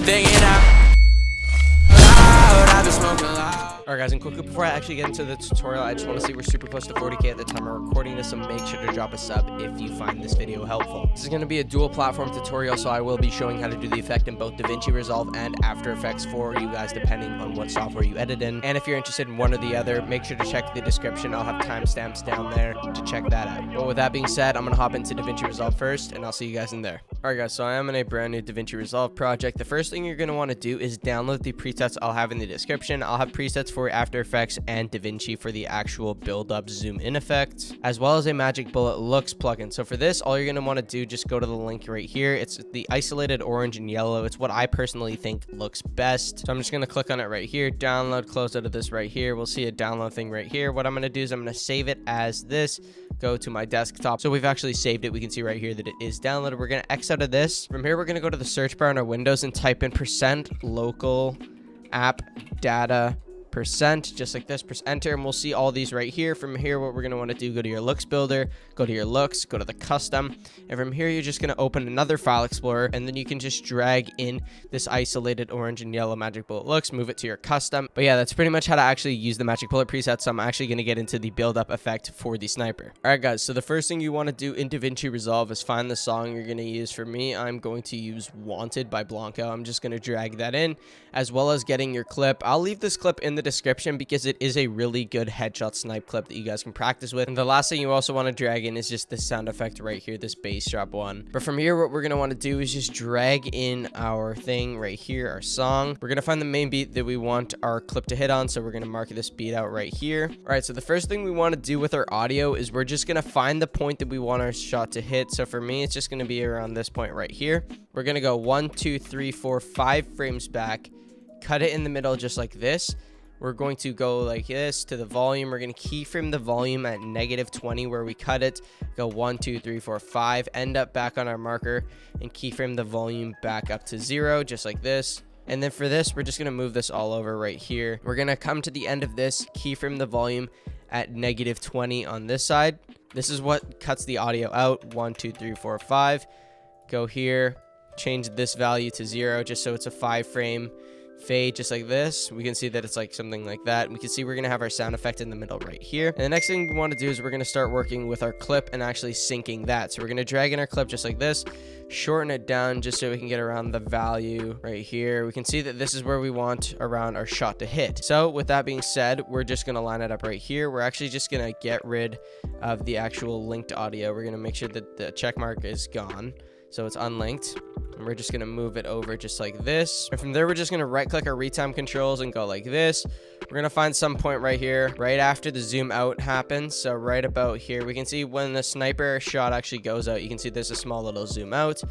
thinking out loud. I've been smoking loud. Alright guys, and quickly before I actually get into the tutorial, I just want to say we're super close to 40k at the time of recording this, so make sure to drop a sub if you find this video helpful. This is going to be a dual platform tutorial, so I will be showing how to do the effect in both Davinci Resolve and After Effects for you guys, depending on what software you edit in. And if you're interested in one or the other, make sure to check the description. I'll have timestamps down there to check that out. But with that being said, I'm going to hop into Davinci Resolve first, and I'll see you guys in there. Alright guys, so I am in a brand new Davinci Resolve project. The first thing you're going to want to do is download the presets I'll have in the description. I'll have presets for After Effects and Davinci for the actual build up zoom in effect, as well as a magic bullet looks plugin. So for this, all you're going to want to do, just go to the link right here. It's the isolated orange and yellow. It's what I personally think looks best. So I'm just going to click on it right here, download, close out of this right here. We'll see a download thing right here. What I'm going to do is I'm going to save it as this, go to my desktop. So we've actually saved it. We can see right here that it is downloaded. We're going to X out of this. From here, we're going to go to the search bar on our Windows and type in %local app data %, just like this, press enter, and we'll see all these right here. From here, what we're going to want to do, go to your looks builder, go to your looks, go to the custom, and from here you're just going to open another file explorer, and then you can just drag in this isolated orange and yellow magic bullet looks, move it to your custom. But yeah, that's pretty much how to actually use the magic bullet preset. So I'm actually going to get into the build up effect for the sniper. All right guys, so the first thing you want to do in Davinci Resolve is find the song you're going to use. For me, I'm going to use Wanted by Blanco. I'm just going to drag that in, as well as getting your clip. I'll leave this clip in the description because it is a really good headshot snipe clip that you guys can practice with. And the last thing you also want to drag in is just this sound effect right here, this bass drop one. But from here, what we're going to want to do is just drag in our thing right here, our song. We're going to find the main beat that we want our clip to hit on, so we're going to mark this beat out right here. All right, so the first thing we want to do with our audio is we're just going to find the point that we want our shot to hit. So for me, it's just going to be around this point right here. We're going to go 1 2 3 4 5 frames back, cut it in the middle just like this. We're going to go like this to the volume. We're going to keyframe the volume at -20 where we cut it. Go 1 2 3 4 5, end up back on our marker and keyframe the volume back up to 0 just like this. And then for this, we're just going to move this all over right here. We're going to come to the end of this, keyframe the volume at -20 on this side. This is what cuts the audio out. 1 2 3 4 5. Go here, change this value to 0 just so it's a 5 frame fade just like this. We can see that it's like something like that. We can see we're going to have our sound effect in the middle right here. And the next thing we want to do is we're going to start working with our clip and actually syncing that. So we're going to drag in our clip just like this, shorten it down just so we can get around the value right here. We can see that this is where we want around our shot to hit. So with that being said, we're just going to line it up right here. We're actually just going to get rid of the actual linked audio. We're going to make sure that the check mark is gone, so it's unlinked. And we're just going to move it over just like this. And from there, we're just going to right click our retime controls and go like this. We're going to find some point right here, right after the zoom out happens. So right about here, we can see when the sniper shot actually goes out, you can see there's a small little zoom out.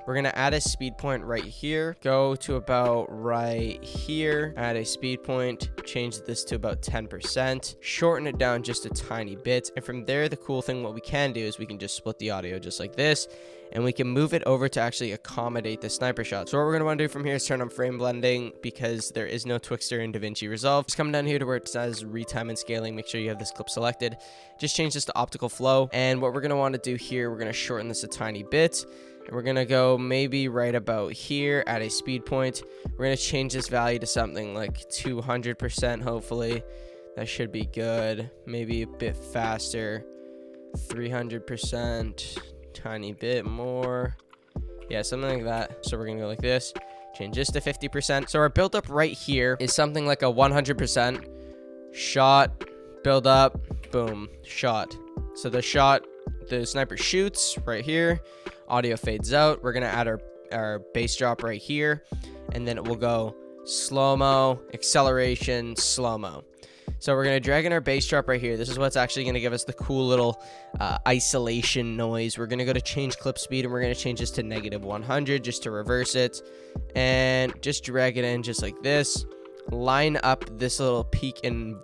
We're going to add a speed point right here, go to about right here, add a speed point, change this to about 10%, shorten it down just a tiny bit. And from there, the cool thing, what we can do is we can just split the audio just like this, and we can move it over to actually accommodate the sniper shot. So what we're going to want to do from here is turn on frame blending, because there is no Twixtor in Davinci Resolve. Just come down here to where it says retime and scaling. Make sure you have this clip selected. Just change this to optical flow. And what we're going to want to do here, we're going to shorten this a tiny bit. And we're going to go maybe right about here at a speed point. We're going to change this value to something like 200%, hopefully. That should be good. Maybe a bit faster. 300%. Tiny bit more. Yeah, something like that. So we're going to go like this. Change this to 50%. So our build up right here is something like a 100%. Shot, build up, boom, shot. So the shot, the sniper shoots right here. Audio fades out. We're going to add our bass drop right here, and then it will go slow-mo, acceleration, slow-mo. So we're going to drag in our bass drop right here. This is what's actually going to give us the cool little isolation noise. We're going to go to change clip speed, and we're going to change this to -100 just to reverse it, and just drag it in just like this. Line up this little peak in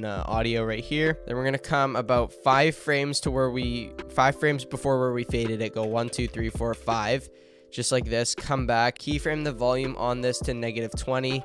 audio right here. Then we're gonna come about 5 frames before where we faded it. Go 1 2 3 4 5, just like this. Come back, keyframe the volume on this to -20,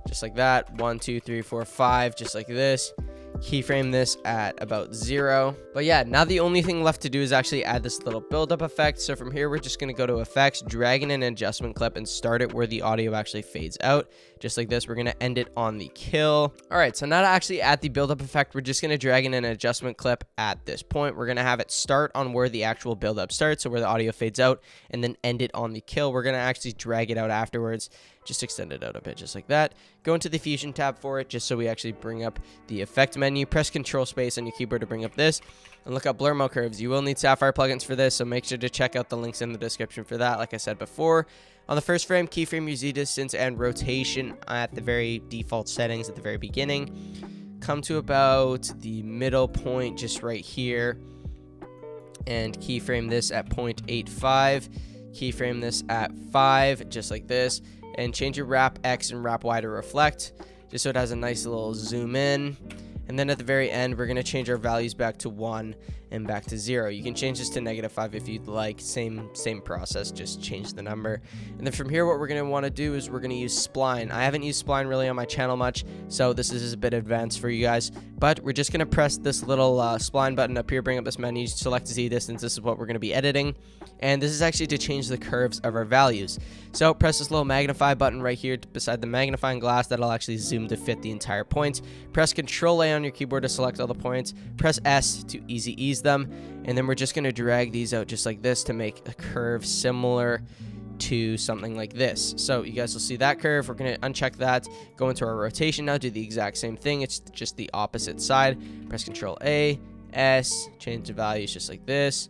just like that. 1 2 3 4 5, just like this. keyframe this at about 0. But yeah, now the only thing left to do is actually add this little buildup effect. So from here, we're just going to go to effects, drag in an adjustment clip, and start it where the audio actually fades out. Just like this, we're going to end it on the kill. All right, so now to actually add the buildup effect, we're just going to drag in an adjustment clip at this point. We're going to have it start on where the actual buildup starts, so where the audio fades out, and then end it on the kill. We're going to actually drag it out afterwards. Just extend it out a bit, just like that. Go into the Fusion tab for it, just so we actually bring up the effect menu. Press Control Space on your keyboard to bring up this, and look up Blur Mode Curves. You will need Sapphire plugins for this, so make sure to check out the links in the description for that, like I said before. On the first frame, keyframe your Z distance and rotation at the very default settings at the very beginning. Come to about the middle point, just right here, and keyframe this at 0.85. Keyframe this at 5, just like this. And change your wrap X and wrap Y to reflect, just so it has a nice little zoom in. And then at the very end, we're going to change our values back to 1 and back to 0. You can change this to -5 if you'd like. Same process, just change the number. And then from here, what we're going to want to do is we're going to use spline. I haven't used spline really on my channel much, so this is a bit advanced for you guys. But we're just going to press this little spline button up here, bring up this menu, select Z distance. This is what we're going to be editing. And this is actually to change the curves of our values. So press this little magnify button right here beside the magnifying glass. That'll actually zoom to fit the entire point. Press Control A on your keyboard to select all the points. Press S to easy ease them. And then we're just going to drag these out just like this to make a curve similar to something like this. So you guys will see that curve. We're going to uncheck that, go into our rotation now, do the exact same thing. It's just the opposite side. Press Control A, S, change the values just like this.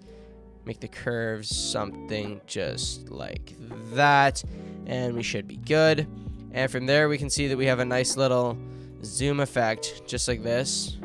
Make the curves something just like that, and we should be good. And from there, we can see that we have a nice little zoom effect, just like this.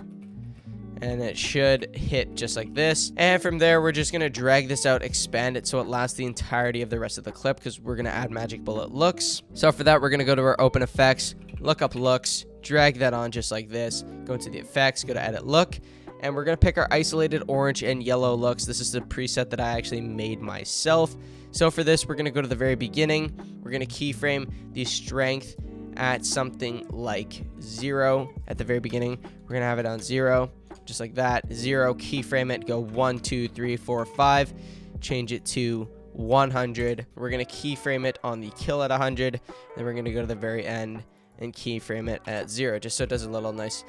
And it should hit just like this. And from there, we're just going to drag this out, expand it so it lasts the entirety of the rest of the clip, because we're going to add magic bullet looks. So for that, we're going to go to our open effects, look up looks, drag that on just like this, go into the effects, go to edit look. And we're going to pick our isolated orange and yellow looks. This is the preset that I actually made myself. So for this, we're going to go to the very beginning. We're going to keyframe the strength at something like 0 at the very beginning. We're going to have it on 0, just like that. 0, keyframe it, go 1, 2, 3, 4, 5. Change it to 100. We're going to keyframe it on the kill at 100. Then we're going to go to the very end and keyframe it at 0, just so it does a little nice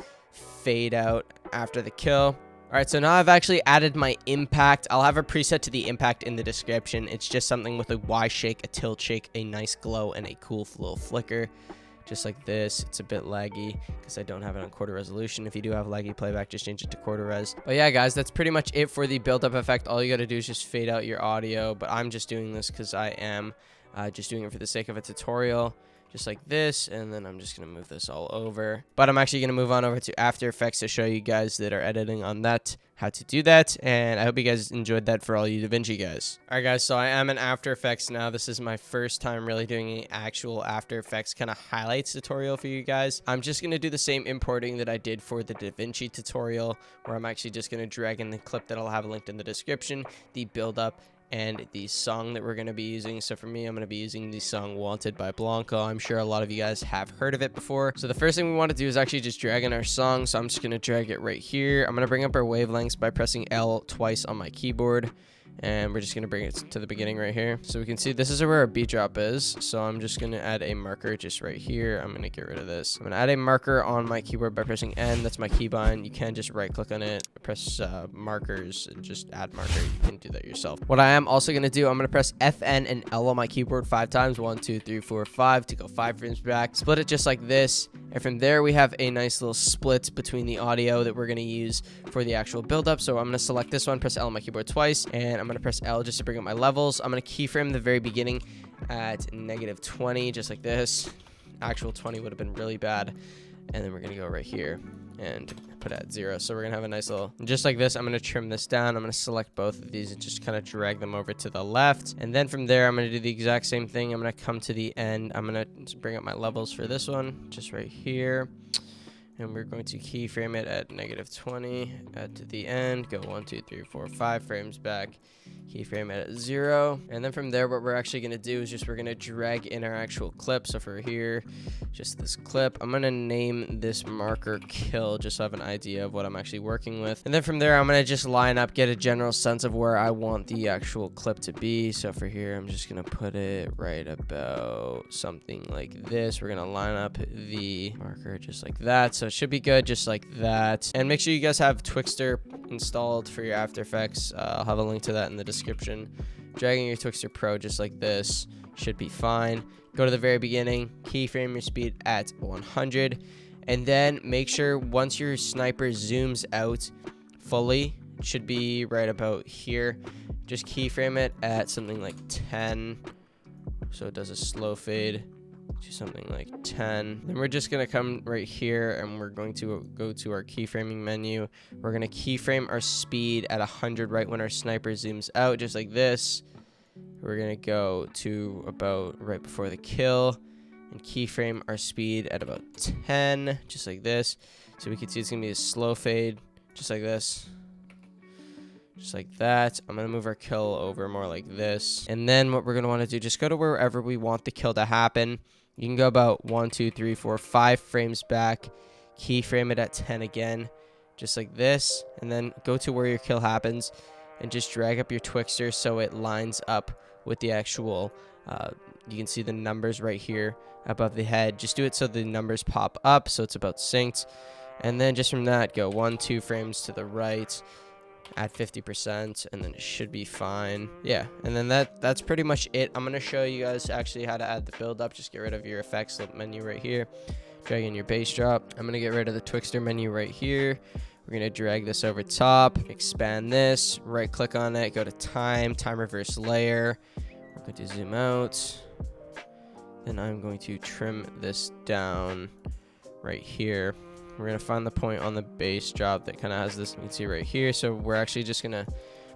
fade out after the kill. All right, so now I've actually added my impact. I'll have a preset to the impact in the description. It's just something with a Y shake, a tilt shake, a nice glow, and a cool little flicker, just like this. It's a bit laggy because I don't have it on quarter resolution. If you do have laggy playback, just change it to quarter res. But yeah, guys, that's pretty much it for the build-up effect. All you got to do is just fade out your audio, but I'm just doing this because I am just doing it for the sake of a tutorial. Just like this, and then I'm just going to move this all over. But I'm actually going to move on over to After Effects to show you guys that are editing on that how to do that, and I hope you guys enjoyed that for all you Davinci guys. Alright guys, so I am in After Effects now. This is my first time really doing an actual After Effects kind of highlights tutorial for you guys. I'm just going to do the same importing that I did for the Davinci tutorial, where I'm actually just going to drag in the clip that I'll have linked in the description, the build up, and the song that we're going to be using. So for me, I'm going to be using the song Wanted by Blanco. I'm sure a lot of you guys have heard of it before. So the first thing we want to do is actually just drag in our song. So I'm just going to drag it right here. I'm going to bring up our wavelengths by pressing L twice on my keyboard. And we're just going to bring it to the beginning right here. So we can see this is where our beat drop is. So I'm just going to add a marker just right here. I'm going to get rid of this. I'm going to add a marker on my keyboard by pressing N. That's my keybind. You can just right click on it, press markers, and just add marker. You can do that yourself. What I am also going to do, I'm going to press FN and L on my keyboard 5 times. 1, 2, 3, 4, 5 to go 5 frames back. Split it just like this. And from there, we have a nice little split between the audio that we're going to use for the actual build-up. So I'm going to select this one, press L on my keyboard twice, and I'm going to press L just to bring up my levels. I'm going to keyframe the very beginning at -20, just like this. Actual 20 would have been really bad. And then we're going to go right here and put it at 0. So we're going to have a nice little, just like this. I'm going to trim this down. I'm going to select both of these and just kind of drag them over to the left. And then from there, I'm going to do the exact same thing. I'm going to come to the end. I'm going to bring up my levels for this one, just right here. and we're going to keyframe it at -20 at the end. Go 1, 2, 3, 4, 5 frames back. Keyframe it at 0, and then from there what we're actually going to do is just we're going to drag in our actual clip. So for here, just this clip, I'm going to name this marker kill just so I have an idea of what I'm actually working with. And then from there I'm going to just line up, get a general sense of where I want the actual clip to be. So for here I'm just going to put it right about something like this. We're going to line up the marker just like that, so it should be good just like that. And make sure you guys have Twixtor installed for your After Effects. I'll have a link to that in the description. Dragging your Twixtor Pro just like this should be fine. Go to the very beginning, keyframe your speed at 100, and then make sure once your sniper zooms out fully, it should be right about here, just keyframe it at something like 10, so it does a slow fade to something like 10. Then we're just going to come right here and we're going to go to our keyframing menu. We're going to keyframe our speed at 100 right when our sniper zooms out, just like this. We're going to go to about right before the kill and keyframe our speed at about 10, just like this. So we can see it's going to be a slow fade, just like this. Just like that. I'm going to move our kill over more like this. And then what we're going to want to do, just go to wherever we want the kill to happen. You can go about 1, 2, 3, 4, 5 frames back, keyframe it at 10 again, just like this, and then go to where your kill happens and just drag up your Twixtor so it lines up with the actual, you can see the numbers right here above the head. Just do it so the numbers pop up so it's about synced. And then just from that, go 1, 2 frames to the right at 50%, and then it should be fine. Yeah, and then that's pretty much it. I'm going to show you guys actually how to add the build up. Just get rid of your effects menu right here, drag in your bass drop. I'm going to get rid of the Twixtor menu right here. We're going to drag this over top, expand this, right click on it, go to time reverse layer. We're going to zoom out. Then I'm going to trim this down right here. We're going to find the point on the bass drop that kind of has this, you can see right here. So we're actually just going to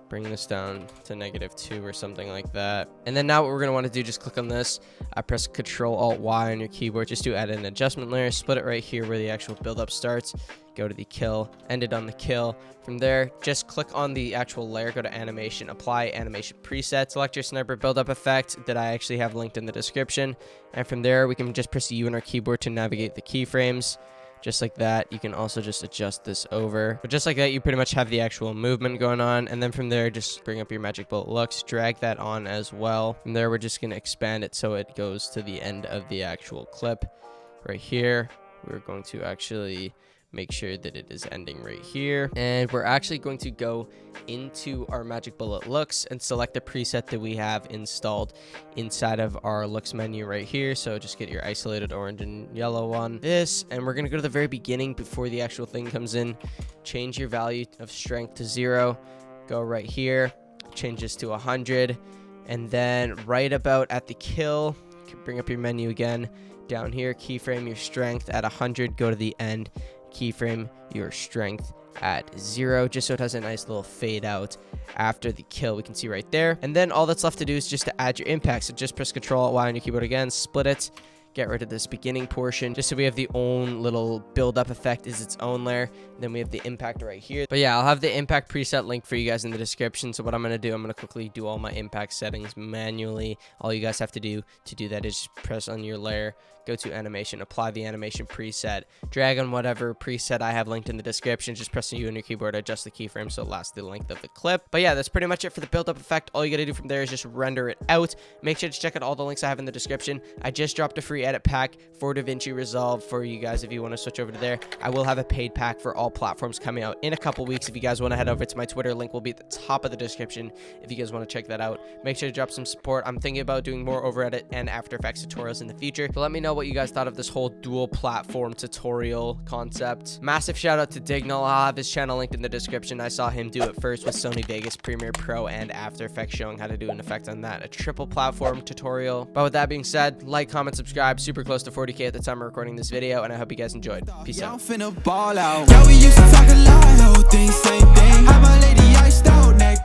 bring this down to -2 or something like that. And then now what we're going to want to do, just click on this. Press Ctrl-Alt-Y on your keyboard just to add an adjustment layer. Split it right here where the actual build-up starts. Go to the kill, end it on the kill. From there, just click on the actual layer, go to animation, apply animation preset, select your sniper build-up effect that I actually have linked in the description. And from there, we can just press U on our keyboard to navigate the keyframes. Just like that. You can also just adjust this over, but just like that, you pretty much have the actual movement going on. And then from there, just bring up your magic bullet looks, drag that on as well. From there, we're just going to expand it so it goes to the end of the actual clip right here. We're going to actually make sure that it is ending right here, and we're actually going to go into our magic bullet looks and select the preset that we have installed inside of our looks menu right here. So just get your isolated orange and yellow on this, and we're going to go to the very beginning before the actual thing comes in. Change your value of strength to 0, go right here, change this to 100, and then right about at the kill, bring up your menu again, down here, keyframe your strength at 100, go to the end, keyframe your strength at 0, just so it has a nice little fade out after the kill. We can see right there. And then all that's left to do is just to add your impact. So just press Ctrl-Y on your keyboard again, split it, get rid of this beginning portion, just so we have the own little build-up effect is its own layer. Then we have the impact right here. But yeah, I'll have the impact preset link for you guys in the description. So what I'm going to do, I'm going to quickly do all my impact settings manually. All you guys have to do that is just press on your layer, go to animation, apply the animation preset, drag on whatever preset I have linked in the description, just press U on your keyboard, adjust the keyframe so it lasts the length of the clip. But yeah, that's pretty much it for the build-up effect. All you got to do from there is just render it out. Make sure to check out all the links I have in the description. I just dropped a free edit pack for Davinci Resolve for you guys if you want to switch over to there. I will have a paid pack for all platforms coming out in a couple weeks. If you guys want to head over to my Twitter, link will be at the top of the description if you guys want to check that out. Make sure to drop some support. I'm thinking about doing more overedit and After Effects tutorials in the future, so let me know what you guys thought of this whole dual platform tutorial concept. Massive shout out to Dignal. I'll have his channel linked in the description. I saw him do it first with Sony Vegas Premiere Pro and After Effects, showing how to do an effect on that, a triple platform tutorial. But with that being said, like, comment, subscribe. Super close to 40K at the time of recording this video, and I hope you guys enjoyed. Peace out. Yeah, we used to talk a lot, whole thing, same thing. Had my lady iced out, neck